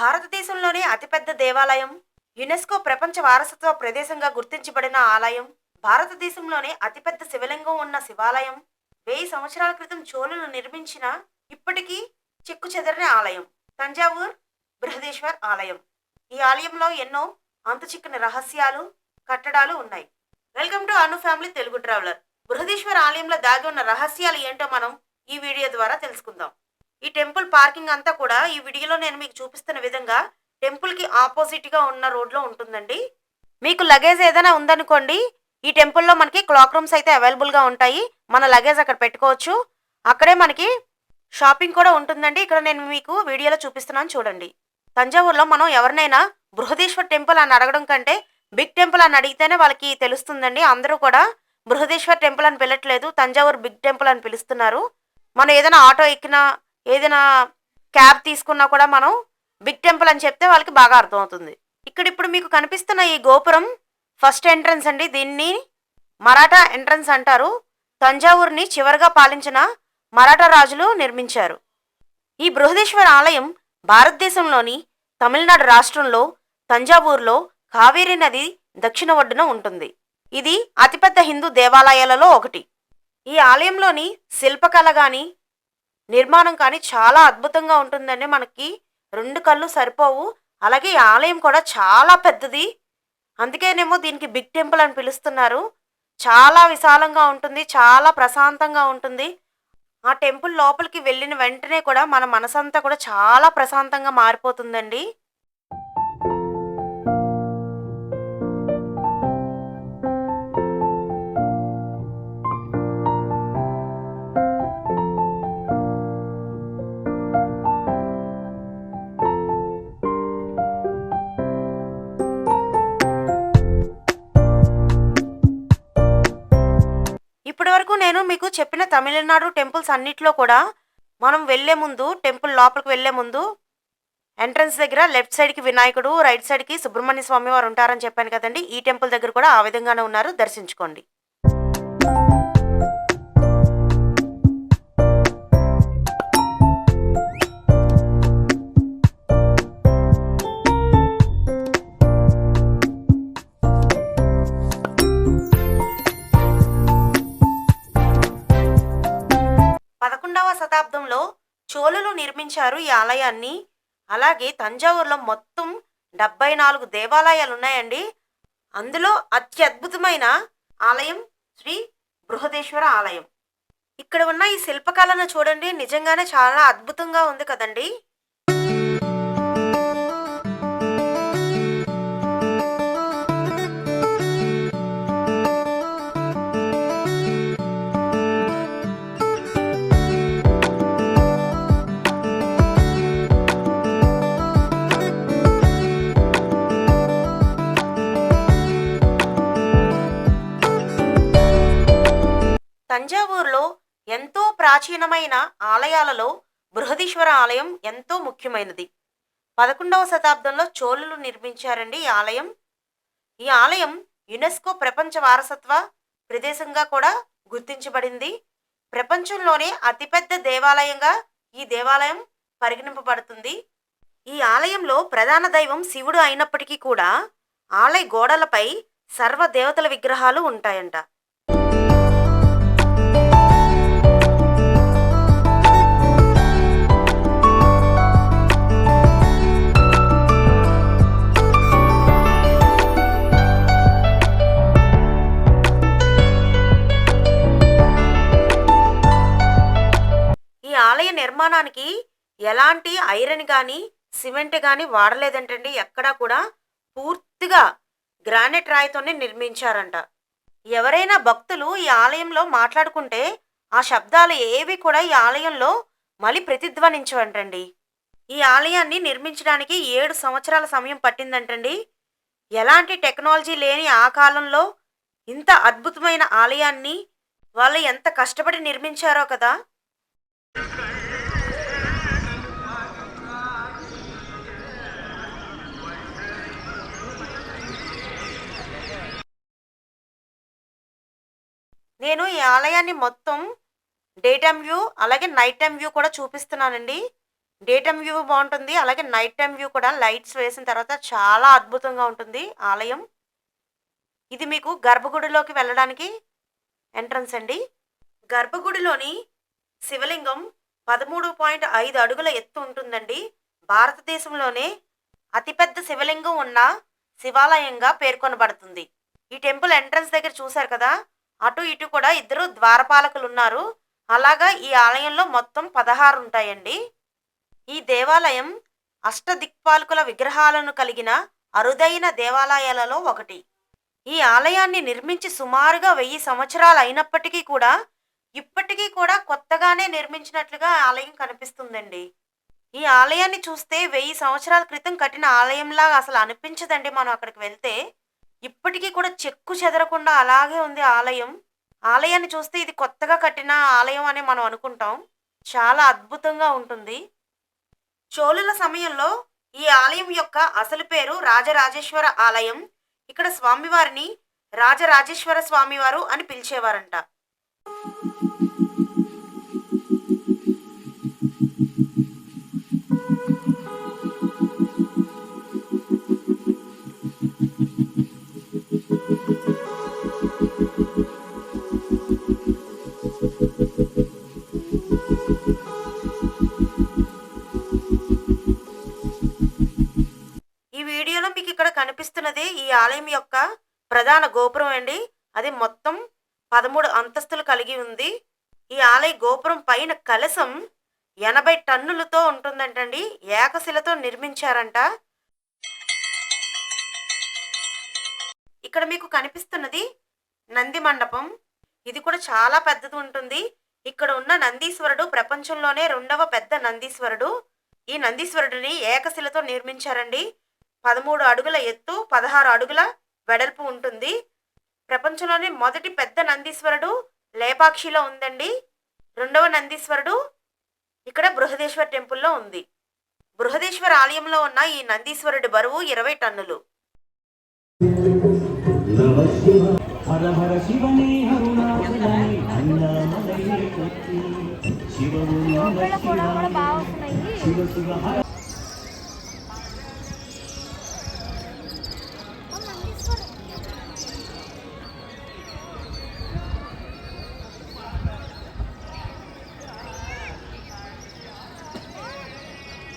భారతదేశంలోనే అతిపెద్ద దేవాలయం, యునెస్కో ప్రపంచ వారసత్వ ప్రదేశంగా గుర్తించబడిన ఆలయం, భారతదేశంలోనే అతిపెద్ద శివలింగం ఉన్న శివాలయం, 1000 సంవత్సరాల క్రితం చోళులు నిర్మించిన ఇప్పటికీ చెక్కుచెదరని ఆలయం, తంజావూర్ బృహదీశ్వర్ ఆలయం. ఈ ఆలయంలో ఎన్నో అంతుచిక్కని రహస్యాలు, కట్టడాలు ఉన్నాయి. Welcome to Anu family Telugu traveler. Brihadeeswara ఆలయంలో దాగి ఉన్న రహస్యాలు ఏంటో మనం ఈ వీడియో ద్వారా తెలుసుకుందాం. ఈ టెంపుల్ పార్కింగ్ అంతా కూడా ఈ వీడియోలో నేను మీకు చూపిస్తున్న విధంగా టెంపుల్ కి ఆపోజిట్ గా ఉన్న రోడ్ లో ఉంటుందండి. మీకు లగేజ్ ఏదైనా ఉందనుకోండి, ఈ టెంపుల్లో మనకి క్లాక్ రూమ్స్ అయితే అవైలబుల్ గా ఉంటాయి. మన లగేజ్ అక్కడ పెట్టుకోవచ్చు. అక్కడే మనకి షాపింగ్ కూడా ఉంటుందండి. ఇక్కడ నేను మీకు వీడియోలో చూపిస్తున్నాను చూడండి. తంజావూరులో మనం ఎవరినైనా బృహదీశ్వర్ టెంపుల్ అని అడగడం కంటే బిగ్ టెంపుల్ అని అడిగితేనే వాళ్ళకి తెలుస్తుందండి. అందరూ కూడా బృహదీశ్వర్ టెంపుల్ అని పిలట్లేదు, తంజావూరు బిగ్ టెంపుల్ అని పిలుస్తున్నారు. మనం ఏదైనా ఆటో ఎక్కినా, ఏదైనా క్యాబ్ తీసుకున్నా కూడా మనం బిగ్ టెంపుల్ అని చెప్తే వాళ్ళకి బాగా అర్థమవుతుంది. ఇక్కడ ఇప్పుడు మీకు కనిపిస్తున్న ఈ గోపురం ఫస్ట్ ఎంట్రన్స్ అండి. దీన్ని మరాఠా ఎంట్రన్స్ అంటారు. తంజావూరుని చివరిగా పాలించిన మరాఠా రాజులు నిర్మించారు. ఈ బృహదీశ్వర ఆలయం భారతదేశంలోని తమిళనాడు రాష్ట్రంలో తంజావూరులో కావేరీ నది దక్షిణ ఒడ్డున ఉంటుంది. ఇది అతిపెద్ద హిందూ దేవాలయాలలో ఒకటి. ఈ ఆలయంలోని శిల్పకళ కానీ నిర్మాణం కానీ చాలా అద్భుతంగా ఉంటుందండి. మనకి 2 కళ్ళు సరిపోవు. అలాగే ఈ ఆలయం కూడా చాలా పెద్దది. అందుకేనేమో దీనికి బిగ్ టెంపుల్ అని పిలుస్తున్నారు. చాలా విశాలంగా ఉంటుంది, చాలా ప్రశాంతంగా ఉంటుంది. ఆ టెంపుల్ లోపలికి వెళ్ళిన వెంటనే కూడా మన మనసంతా కూడా చాలా ప్రశాంతంగా మారిపోతుందండి. ఇప్పటి వరకు నేను మీకు చెప్పిన తమిళనాడు టెంపుల్స్ అన్నిట్లో కూడా మనం వెళ్లే ముందు, టెంపుల్ లోపలికి వెళ్లే ముందు ఎంట్రన్స్ దగ్గర లెఫ్ట్ సైడ్ కి వినాయకుడు, రైట్ సైడ్ కి సుబ్రహ్మణ్య స్వామి వారు ఉంటారని చెప్పాను కదండి. ఈ టెంపుల్ దగ్గర కూడా ఆ విధంగానే ఉన్నారు, దర్శించుకోండి. శతాబ్దంలో చోళులు నిర్మించారు ఈ ఆలయాన్ని. అలాగే తంజావూరులో మొత్తం 74 దేవాలయాలు ఉన్నాయండి. అందులో అత్యద్భుతమైన ఆలయం శ్రీ బృహదేశ్వర ఆలయం. ఇక్కడ ఉన్న ఈ శిల్పకళను చూడండి, నిజంగానే చాలా అద్భుతంగా ఉంది కదండి. తంజావూరులో ఎంతో ప్రాచీనమైన ఆలయాలలో బృహదీశ్వర ఆలయం ఎంతో ముఖ్యమైనది. 11వ శతాబ్దంలో చోళులు నిర్మించారండి ఈ ఆలయం. ఈ ఆలయం యునెస్కో ప్రపంచ వారసత్వ ప్రదేశంగా కూడా గుర్తించబడింది. ప్రపంచంలోనే అతిపెద్ద దేవాలయంగా ఈ దేవాలయం పరిగణింపబడుతుంది. ఈ ఆలయంలో ప్రధాన దైవం శివుడు అయినప్పటికీ కూడా ఆలయ గోడలపై సర్వ దేవతల విగ్రహాలు ఉంటాయంట. ఈ ఆలయ నిర్మాణానికి ఎలాంటి ఐరన్ కానీ, సిమెంట్ కానీ వాడలేదంటండి. ఎక్కడా కూడా పూర్తిగా గ్రానైట్ రాయితోనే నిర్మించారంట. ఎవరైనా భక్తులు ఈ ఆలయంలో మాట్లాడుకుంటే ఆ శబ్దాలు ఏవి కూడా ఈ ఆలయంలో మళ్ళీ ప్రతిధ్వనించవంటండి. ఈ ఆలయాన్ని నిర్మించడానికి 7 సంవత్సరాల సమయం పట్టిందంటండి. ఎలాంటి టెక్నాలజీ లేని ఆ కాలంలో ఇంత అద్భుతమైన ఆలయాన్ని వాళ్ళు ఎంత కష్టపడి నిర్మించారో కదా. నేను ఈ ఆలయాన్ని మొత్తం డే టైమ్ వ్యూ అలాగే నైట్ టైమ్ వ్యూ కూడా చూపిస్తున్నానండి. డే టైమ్ వ్యూ బావుంటుంది. అలాగే నైట్ టైమ్ వ్యూ కూడా లైట్స్ వేసిన తర్వాత చాలా అద్భుతంగా ఉంటుంది ఆలయం. ఇది మీకు గర్భగుడిలోకి వెళ్ళడానికి ఎంట్రన్స్ అండి. గర్భగుడిలోని శివలింగం 13.5 అడుగుల ఎత్తు ఉంటుందండి. భారతదేశంలోనే అతిపెద్ద శివలింగం ఉన్న శివాలయంగా పేర్కొనబడుతుంది. ఈ టెంపుల్ ఎంట్రన్స్ దగ్గర చూశారు కదా! అటు ఇటు కూడా ఇద్దరు ద్వారపాలకులున్నారు. అలాగా ఈ ఆలయంలో మొత్తం 16 ఉంటాయండి. ఈ దేవాలయం అష్టదిక్పాలకుల విగ్రహాలను కలిగిన అరుదైన దేవాలయాలలో ఒకటి. ఈ ఆలయాన్ని నిర్మించి సుమారుగా 1000 సంవత్సరాలు అయినప్పటికీ కూడా ఇప్పటికీ కూడా కొత్తగానే నిర్మించినట్లుగా ఆలయం కనిపిస్తుందండి. ఈ ఆలయాన్ని చూస్తే 1000 సంవత్సరాల క్రితం కట్టిన ఆలయంలాగా అసలు అనిపించదండి మనం అక్కడికి వెళ్తే. ఇప్పటికీ కూడా చెక్కు చెదరకుండా అలాగే ఉంది ఆలయం. ఆలయాన్ని చూస్తే ఇది కొత్తగా కట్టిన ఆలయం అని మనం అనుకుంటాం. చాలా అద్భుతంగా ఉంటుంది. చోళుల సమయంలో ఈ ఆలయం యొక్క అసలు పేరు రాజరాజేశ్వర ఆలయం. ఇక్కడ స్వామివారిని రాజరాజేశ్వర స్వామివారు అని పిలిచేవారంట. ఈ వీడియోలో మీకు ఇక్కడ కనిపిస్తున్నది ఈ ఆలయం యొక్క ప్రధాన గోపురం అండి. అది మొత్తం 13 అంతస్తులు కలిగి ఉంది. ఈ ఆలయ గోపురం పైన కలశం 80 టన్నులతో ఉంటుందంటండి. ఏకశిలతో నిర్మించారంట. ఇక్కడ మీకు కనిపిస్తున్నది నంది మండపం. ఇది కూడా చాలా పెద్దది ఉంటుంది. ఇక్కడ ఉన్న నందీశ్వరుడు ప్రపంచంలోనే 2వ పెద్ద నందీశ్వరుడు. ఈ నందీశ్వరుడిని ఏకశిలతో నిర్మించారండి. 13 అడుగుల ఎత్తు, 16 అడుగుల వెడల్పు ఉంటుంది. ప్రపంచంలోనే మొదటి పెద్ద నందీశ్వరుడు లేపాక్షిలో ఉందండి. 2వ నందీశ్వరుడు ఇక్కడ బృహదేశ్వర టెంపుల్లో ఉంది. బృహదేశ్వర ఆలయంలో ఉన్న ఈ నందీశ్వరుడి బరువు 20 టన్నులు. హర హర శివనే అరుణాచలనే అన్నామలయే కొచ్చి శివము శివ శివ హర.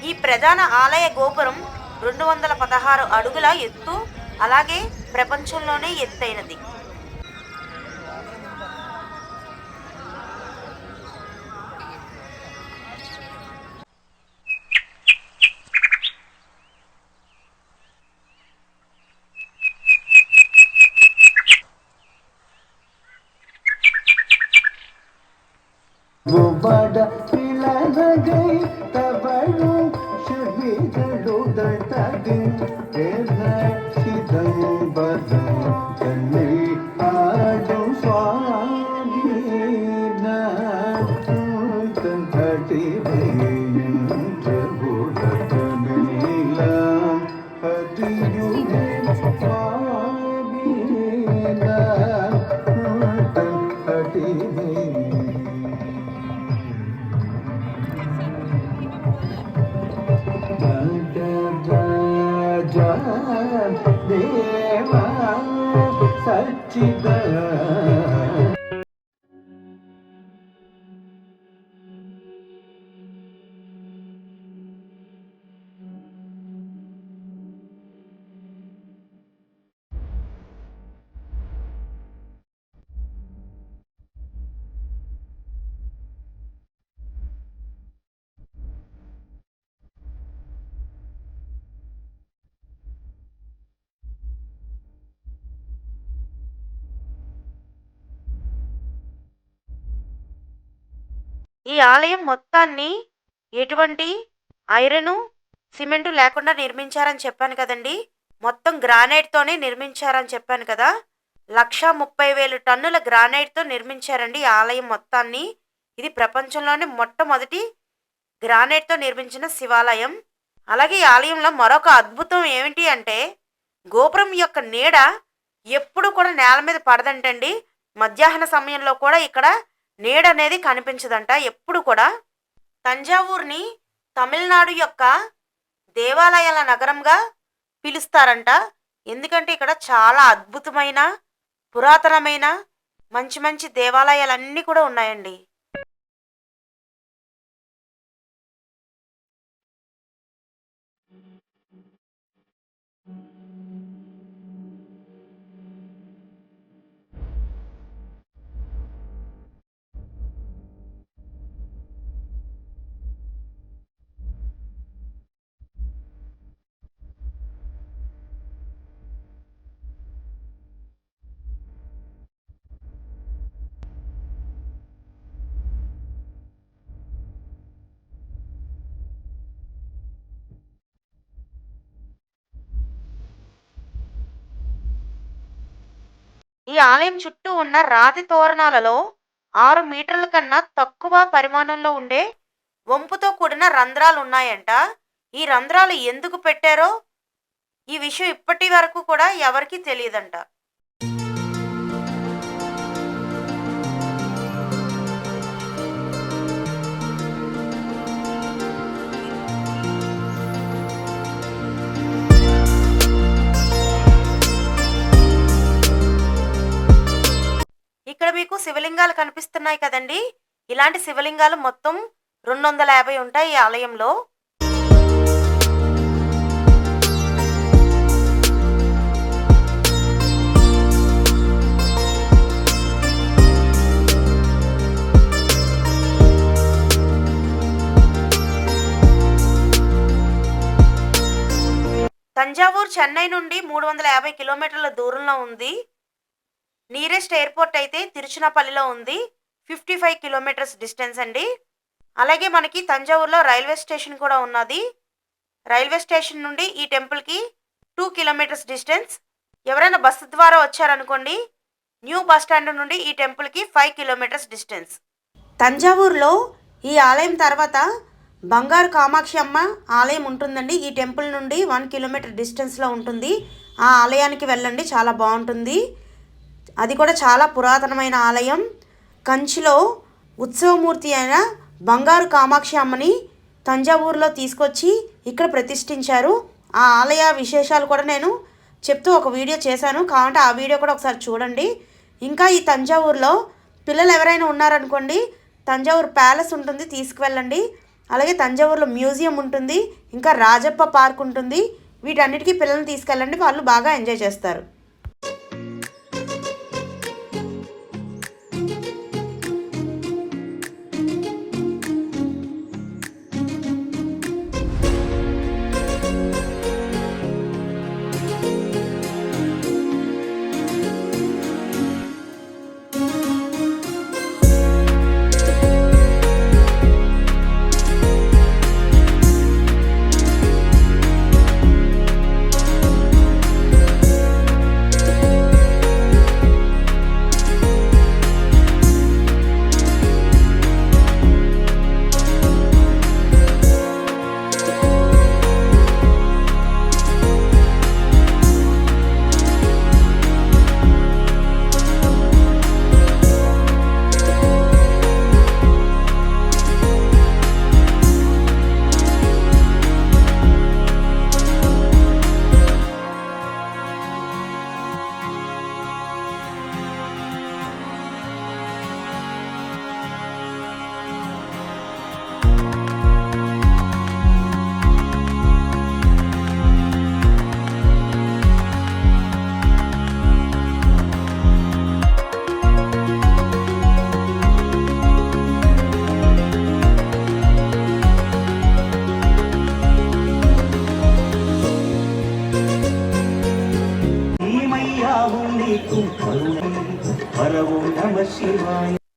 ఈ ప్రధాన ఆలయ గోపురం 216 అడుగుల ఎత్తు, అలాగే ప్రపంచంలోనే ఎత్తైనది. ఈ ఆలయం మొత్తాన్ని ఎటువంటి ఐరను, సిమెంటు లేకుండా నిర్మించారని చెప్పాను కదండి. మొత్తం గ్రానైట్తోనే నిర్మించారని చెప్పాను కదా. 1,30,000 టన్నుల గ్రానైట్తో నిర్మించారండి ఈ ఆలయం మొత్తాన్ని. ఇది ప్రపంచంలోనే మొట్టమొదటి గ్రానైట్తో నిర్మించిన శివాలయం. అలాగే ఈ ఆలయంలో మరొక అద్భుతం ఏమిటి అంటే గోపురం యొక్క నీడ ఎప్పుడు కూడా నేల మీద పడదంటండి. మధ్యాహ్న సమయంలో కూడా ఇక్కడ నీడ అనేది కనిపించదంట ఎప్పుడు కూడా. తంజావూరుని తమిళనాడు యొక్క దేవాలయాల నగరంగా పిలుస్తారంట. ఎందుకంటే ఇక్కడ చాలా అద్భుతమైన, పురాతనమైన మంచి మంచి దేవాలయాలన్నీ కూడా ఉన్నాయండి. ఈ ఆలయం చుట్టూ ఉన్న రాతి తోరణాలలో 6 మీటర్ల కన్నా తక్కువ పరిమాణంలో ఉండే వంపుతో కూడిన రంధ్రాలు ఉన్నాయంట. ఈ రంధ్రాలు ఎందుకు పెట్టారో ఈ విషయం ఇప్పటి వరకు కూడా ఎవరికీ తెలియదంట. ఇక్కడ మీకు శివలింగాలు కనిపిస్తున్నాయి కదండి. ఇలాంటి శివలింగాలు మొత్తం 250 ఉంటాయి ఈ ఆలయంలో. తంజావూరు చెన్నై నుండి 350 కిలోమీటర్ల దూరంలో ఉంది. నియరెస్ట్ ఎయిర్పోర్ట్ అయితే తిరుచునాపల్లిలో ఉంది. 55 కిలోమీటర్స్ డిస్టెన్స్ అండి. అలాగే మనకి తంజావూరులో రైల్వే స్టేషన్ కూడా ఉన్నది. రైల్వే స్టేషన్ నుండి ఈ టెంపుల్కి 2 కిలోమీటర్స్ డిస్టెన్స్. ఎవరైనా బస్సు ద్వారా వచ్చారనుకోండి, న్యూ బస్ స్టాండ్ నుండి ఈ టెంపుల్కి 5 కిలోమీటర్స్ డిస్టెన్స్. తంజావూరులో ఈ ఆలయం తర్వాత బంగారు కామాక్షి అమ్మ ఆలయం ఉంటుందండి. ఈ టెంపుల్ నుండి 1 కిలోమీటర్ డిస్టెన్స్లో ఉంటుంది. ఆ ఆలయానికి వెళ్ళండి, చాలా బాగుంటుంది. అది కూడా చాలా పురాతనమైన ఆలయం. కంచిలో ఉత్సవమూర్తి అయిన బంగారు కామాక్షి అమ్మని తంజావూరులో తీసుకొచ్చి ఇక్కడ ప్రతిష్ఠించారు. ఆ ఆలయ విశేషాలు కూడా నేను చెప్తూ ఒక వీడియో చేశాను, కావాలంటే ఆ వీడియో కూడా ఒకసారి చూడండి. ఇంకా ఈ తంజావూరులో పిల్లలు ఎవరైనా ఉన్నారనుకోండి, తంజావూరు ప్యాలెస్ ఉంటుంది, తీసుకువెళ్ళండి. అలాగే తంజావూరులో మ్యూజియం ఉంటుంది, ఇంకా రాజప్ప పార్క్ ఉంటుంది. వీటన్నిటికీ పిల్లల్ని తీసుకెళ్ళండి, వాళ్ళు బాగా ఎంజాయ్ చేస్తారు.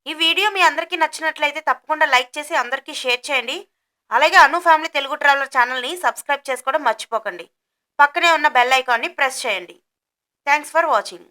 ఈ వీడియో మీ అందరికీ నచ్చినట్లయితే తప్పకుండా లైక్ చేసి అందరికీ షేర్ చేయండి. అలాగే అను ఫ్యామిలీ తెలుగు ట్రావెలర్ ఛానల్ని సబ్స్క్రైబ్ చేసుకోవడం మర్చిపోకండి. పక్కనే ఉన్న బెల్ ఐకాన్ని ప్రెస్ చేయండి. Thanks for watching.